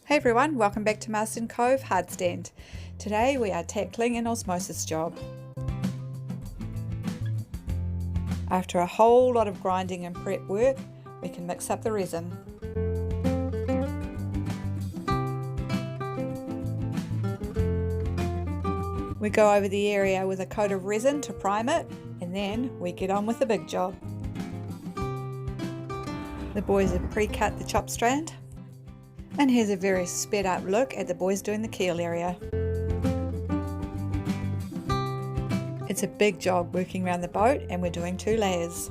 Hey everyone, welcome back to Marsden Cove Hardstand. Today we are tackling an osmosis job. After a whole lot of grinding and prep work, we can mix up the resin. We go over the area with a coat of resin to prime it, and then we get on with the big job. The boys have pre-cut the chop strand. And here's a very sped up look at the boys doing the keel area. It's a big job working around the boat, and we're doing 2 layers.